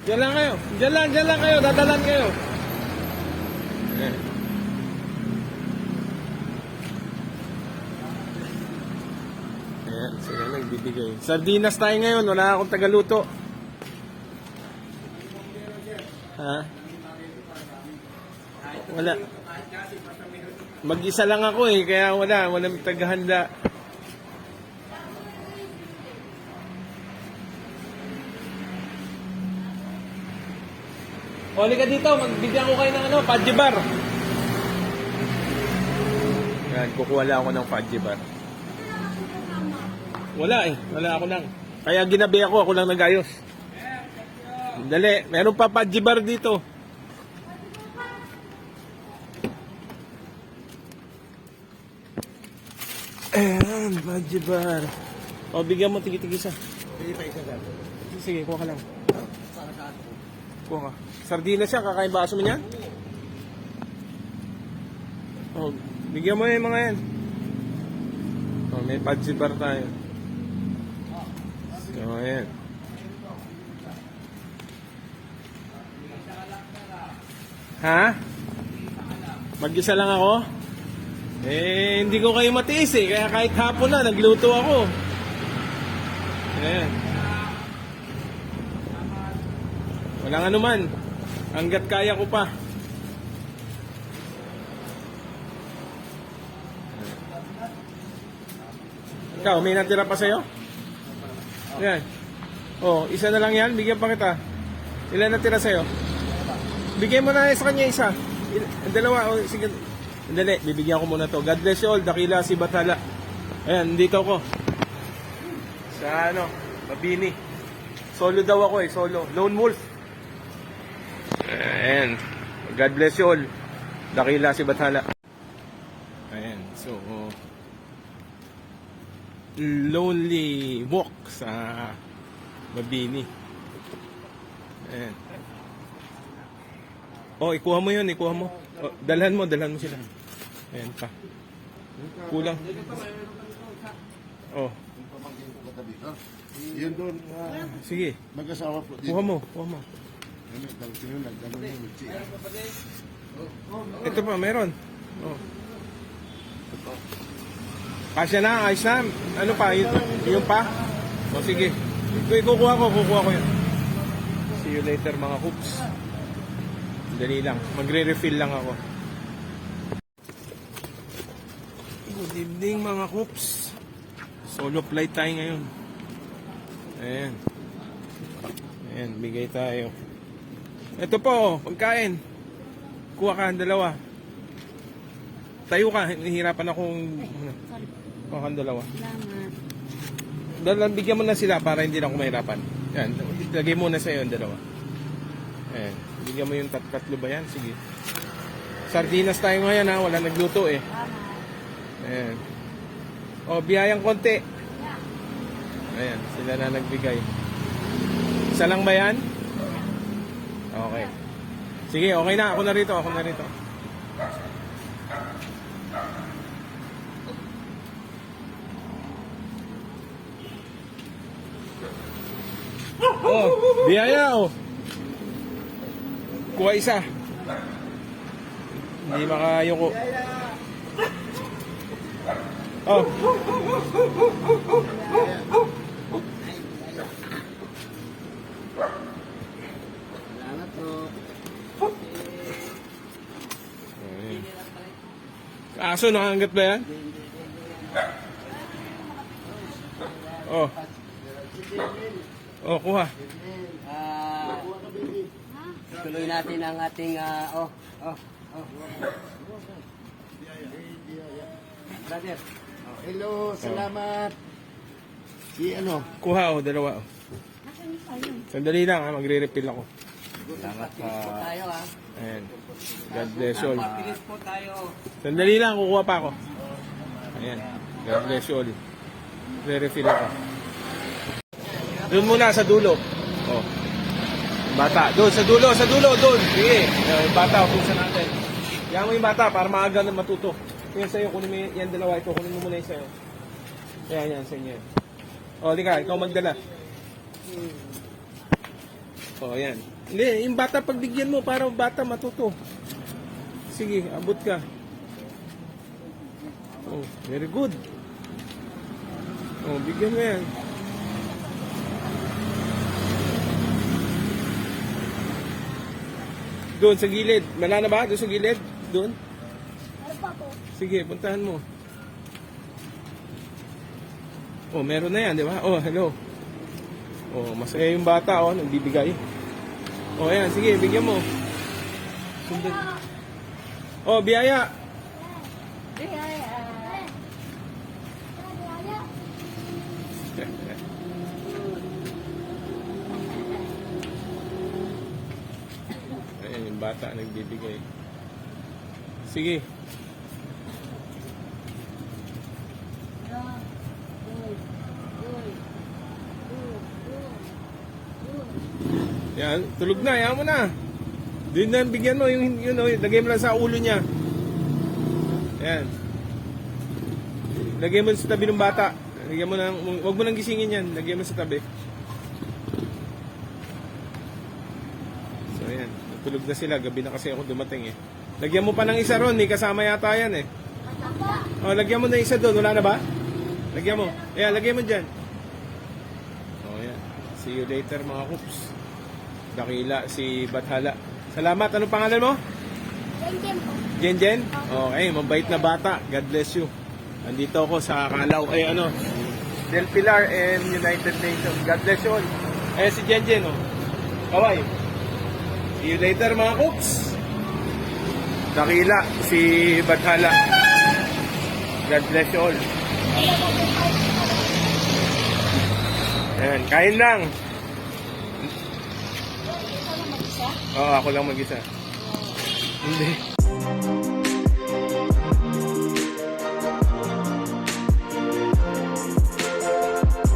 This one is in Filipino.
Diyan lang kayo. Diyan lang kayo. Dadalan kayo. Ayan. Ayan, sila nagbibigay. Sardinas tayo ngayon. Wala akong tagaluto. Ha? Wala. Mag-isa lang ako eh. Kaya walang taghahanda. Oli ka dito, magbigyan ko kayo ng fudgy bar. Yan, kukuha lang ako ng fudgy bar. Wala eh, wala ako lang. Kaya ginabi ako lang nag-ayos. Dali, meron pa fudgy bar dito. Ayan, fudgy bar. O, bigyan mo tigi-tigi isa. Sige, kuha ka lang. Kuha ka. Sardinas siya, kakain ba aso mo niyan? Oh, bigyan mo na yung mga yan. Oh, may fudgy bar tayo. So, ayan. Ha? Mag-isa lang ako? Eh, hindi ko kayo matiis eh. Kaya kahit hapon na, nagluto ako. Ayan. Walang anuman. Hanggat kaya ko pa. Ikaw, may natira pa sa'yo? Yan. Oh, isa na lang yan. Bigyan pa kita. Ilan natira sa'yo? Bigyan mo na sa kanya isa. Dalawa. Oh, sige. Dali, bibigyan ko muna to. God bless you all. Dakila si Bathala. Ayan, dito ako. Sa Mabini. Solo daw ako eh. Solo. Lone wolf. Ayan. God bless you all. Dakila si Bathala. Ayan. So, lonely walk sa Mabini. Ayan. Oh, ikuha mo yun. Ikuha mo. Oh, dalhan mo sila. Ayan pa. Kulang. Oh. Yun doon. Sige. Mag-asawa po dito. Kuha mo. Ito pa, meron. Oh. Kasya na, ayos na. Ano pa? Yung pa? O sige. Kukuha ko yun. See you later mga hoops. Dali lang. Magre-refill lang ako. Good evening mga hoops. Solo flight tayo ngayon. Ayan. Ayan, bigay tayo. Ito po, pagkain. Kuha ka, dalawa. Tayo ka, hihirapan akong... Kuha ka, dalawa. Salamat. Bigyan mo na sila para hindi na ako mahirapan. Yan, lagay muna sa'yo yung dalawa. Ayan, bigyan mo yung tatlo ba yan? Sige. Sardinas tayo ngayon ha, wala nagluto eh. Ayan. O, biyayang konti. Ayan, sila na nagbigay. Isa lang ba yan? Okay. Sige, okay na. Ako na rito. Oh, biyaya oh. Kuha isa. Hindi makayoko. Oh. Salamat po. Aso, nakahanggat ba yan? Oh. Oh, kuha. Tuloy natin ang ating brother. Hello, salamat. Kuha oh, dalawa oh. Sandali lang ha, magre-refill ako. Salamat po tayo ha. Ayan. God bless you all. Pilis po tayo. Sandali lang, kukuha pa ako. Ayan. God bless you all. Re-refill ako. Doon muna sa dulo. Oh. Bata. Doon, sa dulo, doon. Sige. Yung bata, upusan natin. Yan mo yung bata para maaga na matuto. Yan sa'yo, kunin mo yan dalawa ito. Kunin mo muna yung sa'yo. Yan, sa inyo. O, di ka, ikaw magdala. O, yan. Hindi, yung bata pagbigyan mo para bata matuto. Sige, abot ka. Oh, very good. Oh, bigyan mo yan. Doon sa gilid. Wala na ba? Doon sa gilid? Doon? Sige, puntahan mo. Oh, meron na yan, di ba? Oh, hello. Oh, masaya yung bata, oh, nagbibigay. Oh, ayan, sige, bigyan mo. Sundan. Oh, biyaya. Ayan, yung bata nagbibigay. Sige. Yan, tulog na, yan mo na. Doon na, bigyan mo yung, lagay mo lang sa ulo niya. Yan. Lagay mo sa tabi ng bata. Lagyan mo lang, huwag mo nang gisingin yan. Lagay mo sa tabi. So, yan. Tulog na sila. Gabi na kasi ako dumating eh. Lagyan mo pa ng isa ron. May kasama yata yan eh. Oh, lagyan mo na isa doon. Wala na ba? Lagyan mo. Ayan, lagyan mo dyan. Oh, yan. See you later mga kups. Dakila, si Bathala. Salamat. Anong pangalan mo? Jen po. Jen? Okay, mabait na bata. God bless you. Andito ako sa Calao. Ay, Del Pilar and United Nations. God bless you all. Eh, si Jen, oh. Kaway. See you later, mga cooks. Dakila, si Bathala. God bless you all. Ayan, kain lang. Oo, ako lang mag-isa. Hindi.